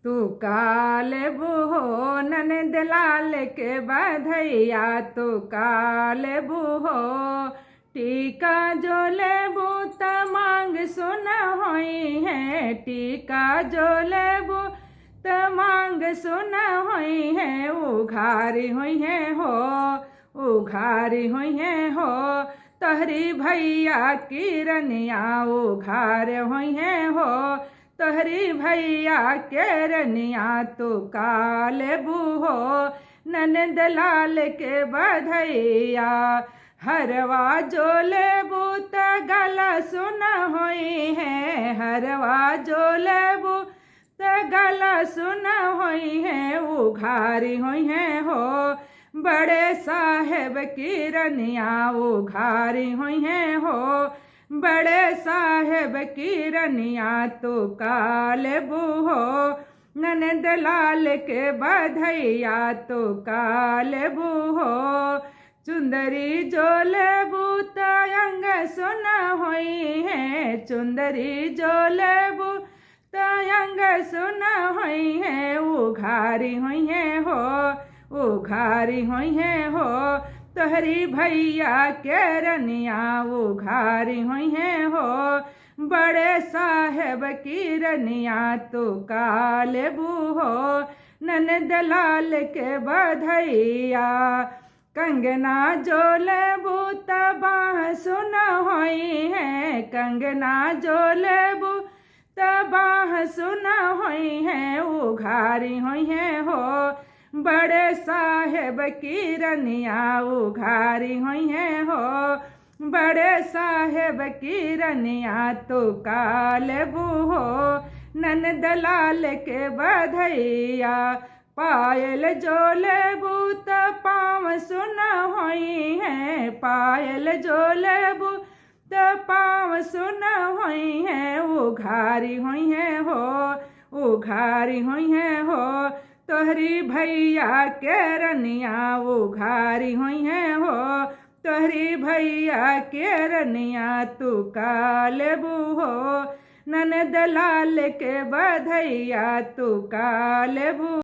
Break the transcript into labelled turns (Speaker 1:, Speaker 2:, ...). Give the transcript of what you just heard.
Speaker 1: तू काल बुहो ननद लाल के बधैया तू काल बुहो टीका जो लेबू त मांग सुन होई है टीका जो लेबू त मांग सुन होई है उघारी हुई है हो उघारी हुई है हो तोहरी भैया किरनिया उघार हुई है हो तोहरी भैया केरनिया तू काल बुहो ननद लाल के बधैया हरवा जो लेबू त गला सुन होई है हरवा जो लेबू त गला सुन होई है उघारी हुई है हो बड़े साहेब किरनिया उघारी हुई है हो बड़े साहेब किरनिया तू काल बुहो ननद लाल के बधैया तू काल बुहो चुंदरी जो लेबू त अंग सुन होई है चुंदरी जो लेबू त अंग सुन होई है उघारी हुई है हो उघारी हुई है हो तोहरी भैया केरनिया उघारी हुई है हो बड़े साहेब किरनिया तू काल बुहो ननद लाल के बधैया कंगना जो लेबू त बाह सुन होई है कंगना जो लेबू त बाह सुन होई है उघारी हुई है हो बड़े साहेब किरनिया उघारी हुई है हो बड़े साहेब किरनिया तू काल बुहो ननद लाल के बधैया पायल जो लेबू त पाँव सुन होई है पायल जो लेबू त पाँव सुन होई है उघारी हुई है हो उघारी हुई है हो तोहरी भैया केरनिया उघारी हुई है हो तोहरी भैया केरनिया तू काल बुहो ननद लाल के बधैया तू काल बुहो।